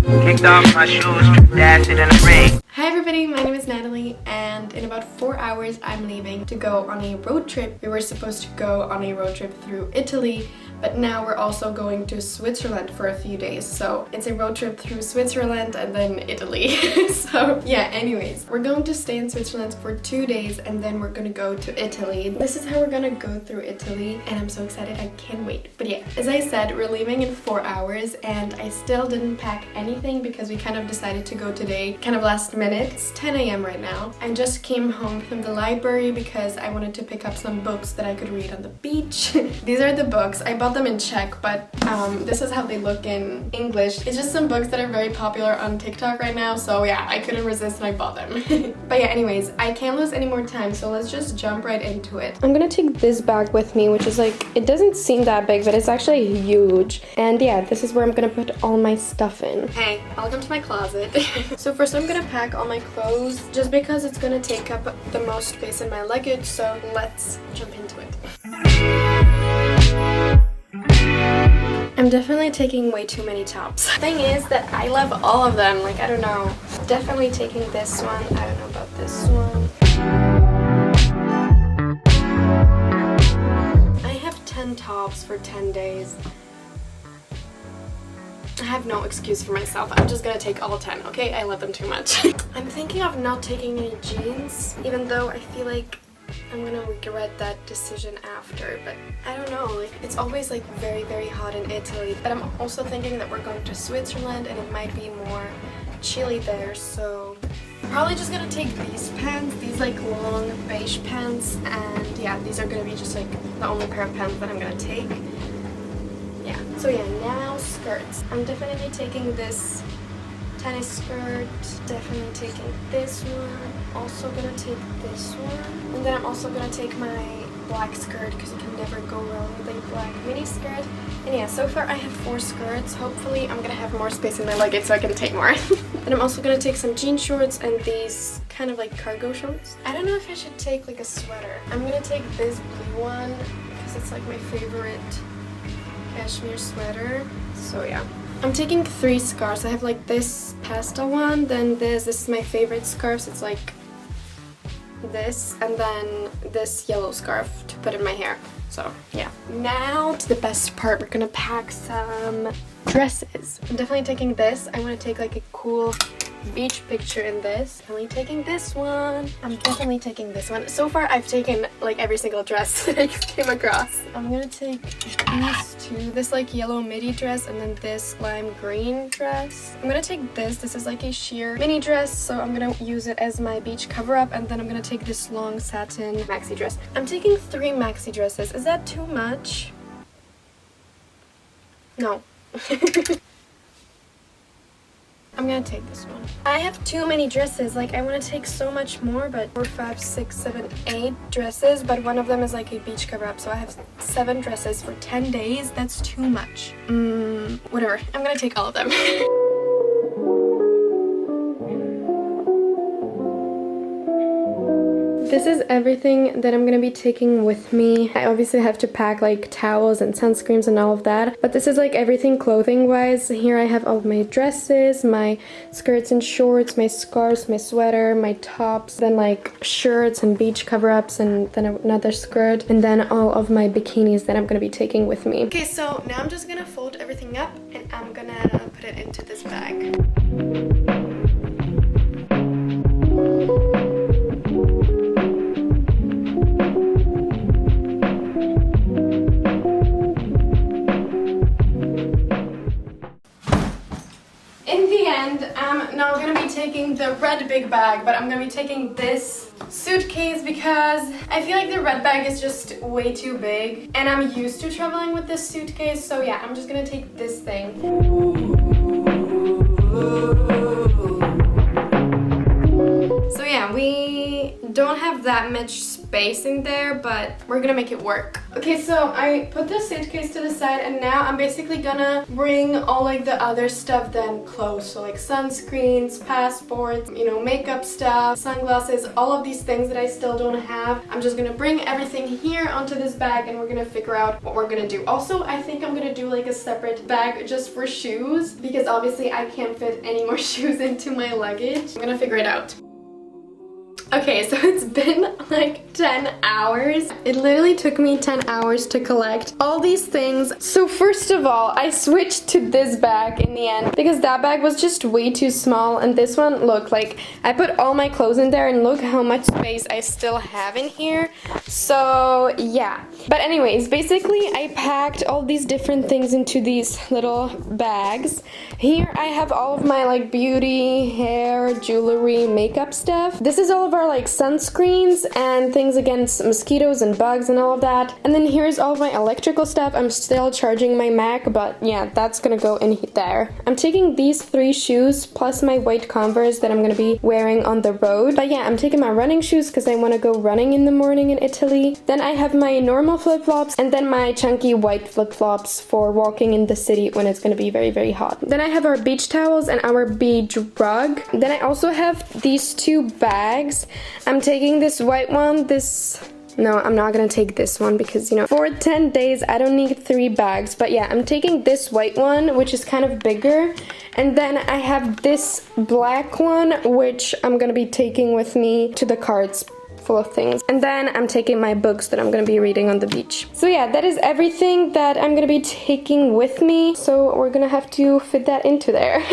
Kicked off my shoes, dashed it in the rain. Hi everybody, my name is Natalie, and in about 4 hours I'm leaving to go on a road trip. We were supposed to go on a road trip through Italy, but now we're also going to Switzerland for a few days. So it's a road trip through Switzerland and then Italy. So yeah, anyways, we're going to stay in Switzerland for 2 days and then we're gonna go to Italy. This is how we're gonna go through Italy and I'm so excited, I can't wait. But yeah, as I said, we're leaving in 4 hours and I still didn't pack anything because we kind of decided to go today, kind of last minute. It's 10 a.m. right now. I just came home from the library because I wanted to pick up some books that I could read on the beach. These are the books. I bought them in Czech, but this is how they look in English. It's just some books that are very popular on TikTok right now, so yeah, I couldn't resist and I bought them. But yeah, anyways, I can't lose any more time, so let's just jump right into it. I'm gonna take this bag with me, which is like, it doesn't seem that big, but it's actually huge. And yeah, this is where I'm gonna put all my stuff in. Hey, welcome to my closet. So first I'm gonna pack all my clothes just because it's gonna take up the most space in my luggage, so let's jump into it. I'm definitely taking way too many tops. Thing is that I love all of them, like I don't know. Definitely taking this one, I don't know about this one. I have 10 tops for 10 days. I have no excuse for myself. I'm just gonna take all 10, okay? I love them too much. I'm thinking of not taking any jeans, even though I feel like I'm gonna regret that decision after, but I don't know, like it's always like very, very hot in Italy. But I'm also thinking that we're going to Switzerland and it might be more chilly there, so I'm probably just gonna take these pants, these like long beige pants, and yeah, these are gonna be just like the only pair of pants that I'm gonna take. Yeah, so yeah, now skirts. I'm definitely taking this tennis skirt, definitely taking this one, also gonna take this one, and then I'm also gonna take my black skirt because you can never go wrong with a black mini skirt. And yeah, so far I have 4 skirts. Hopefully I'm gonna have more space in my luggage so I can take more. And I'm also gonna take some jean shorts and these kind of like cargo shorts. I don't know if I should take like a sweater. I'm gonna take this blue one because it's like my favorite cashmere sweater. So yeah, I'm taking 3 scarves. I have like this pastel one, then this is my favorite scarves. It's like this, and then this yellow scarf to put in my hair. So yeah, now to the best part. We're gonna pack some dresses. I'm definitely taking this. I want to take like a cool beach picture in this. Definitely taking this one. I'm definitely taking this one. So far I've taken like every single dress that I came across. I'm gonna take these two. This like yellow midi dress and then this lime green dress. I'm gonna take this. This is like a sheer mini dress, so I'm gonna use it as my beach cover up, and then I'm gonna take this long satin maxi dress. I'm taking 3 maxi dresses. Is that too much? No. I'm gonna take this one. I have too many dresses, like I want to take so much more, but 4, 5, 6, 7, 8 dresses, but one of them is like a beach cover up, so I have 7 dresses for 10 days. That's too much. Whatever, I'm gonna take all of them. This is everything that I'm gonna be taking with me. I obviously have to pack like towels and sunscreens and all of that, but this is like everything clothing wise. Here I have all of my dresses, my skirts and shorts, my scarves, my sweater, my tops, then like shirts and beach cover-ups, and then another skirt, and then all of my bikinis that I'm gonna be taking with me. Okay, so now I'm just gonna fold everything up and I'm gonna put it into this bag. I'm not gonna be taking the red big bag, but I'm gonna be taking this suitcase because I feel like the red bag is just way too big and I'm used to traveling with this suitcase, so yeah, I'm just gonna take this thing. So yeah, we don't have that much space in there, but we're gonna make it work. Okay, so I put the suitcase to the side and now I'm basically gonna bring all like the other stuff then close. So like sunscreens, passports, you know, makeup stuff, sunglasses, all of these things that I still don't have. I'm just gonna bring everything here onto this bag and we're gonna figure out what we're gonna do. Also, I think I'm gonna do like a separate bag just for shoes because obviously I can't fit any more shoes into my luggage. I'm gonna figure it out. Okay, so it's been like 10 hours. It literally took me 10 hours to collect all these things. So first of all, I switched to this bag in the end because that bag was just way too small and this one, look, like I put all my clothes in there and look how much space I still have in here. So yeah. But anyways, basically I packed all these different things into these little bags. Here I have all of my like beauty, hair, jewelry, makeup stuff. This is all of our like sunscreens and things against mosquitoes and bugs and all of that. And then here's all of my electrical stuff. I'm still charging my Mac, but yeah, that's gonna go in there. I'm taking these 3 shoes plus my white Converse that I'm gonna be wearing on the road. But yeah, I'm taking my running shoes because I want to go running in the morning in Italy. Then I have my normal flip-flops and then my chunky white flip-flops for walking in the city when it's gonna be very, very hot. Then I have our beach towels and our beach rug. Then I also have these 2 bags. I'm taking this white one, no, I'm not gonna take this one because, you know, for 10 days I don't need 3 bags. But yeah, I'm taking this white one, which is kind of bigger. And then I have this black one, which I'm gonna be taking with me to the car. It's full of things. And then I'm taking my books that I'm gonna be reading on the beach. So yeah, that is everything that I'm gonna be taking with me. So we're gonna have to fit that into there.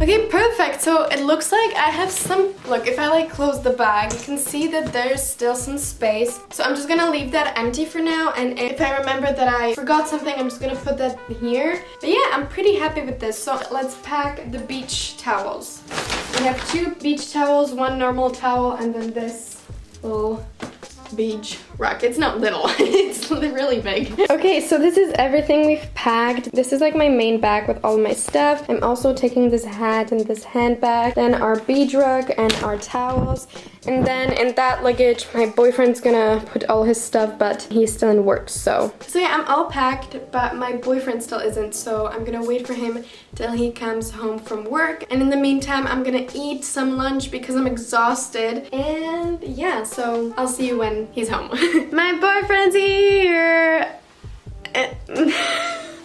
Okay, perfect. So it looks like I have some, look, if I like close the bag, you can see that there's still some space. So I'm just gonna leave that empty for now. And if I remember that I forgot something, I'm just gonna put that here. But yeah, I'm pretty happy with this. So let's pack the beach towels. We have 2 beach towels, 1 normal towel, and then this little beach rug. It's not little, it's really big. Okay, so this is everything we've packed. This is like my main bag with all my stuff. I'm also taking this hat and this handbag, then our beach rug and our towels. And then in that luggage, my boyfriend's gonna put all his stuff, but he's still in work, so yeah, I'm all packed, but my boyfriend still isn't, so I'm gonna wait for him till he comes home from work. And in the meantime, I'm gonna eat some lunch because I'm exhausted. And yeah, so I'll see you when he's home. My boyfriend's here!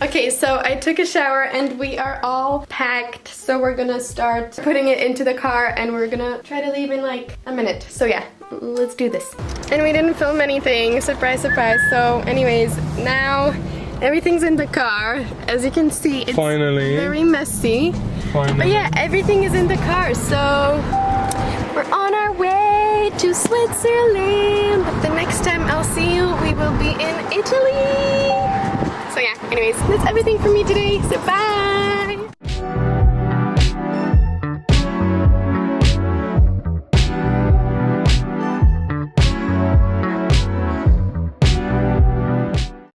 Okay, so I took a shower and we are all packed. So we're gonna start putting it into the car and we're gonna try to leave in like a minute. So yeah, let's do this. And we didn't film anything, surprise, surprise. So anyways, now everything's in the car. As you can see, it's very messy. Finally. But yeah, everything is in the car. So we're on our way to Switzerland. But the next time I'll see you, we will be in Italy. So yeah, anyways, that's everything for me today, so bye!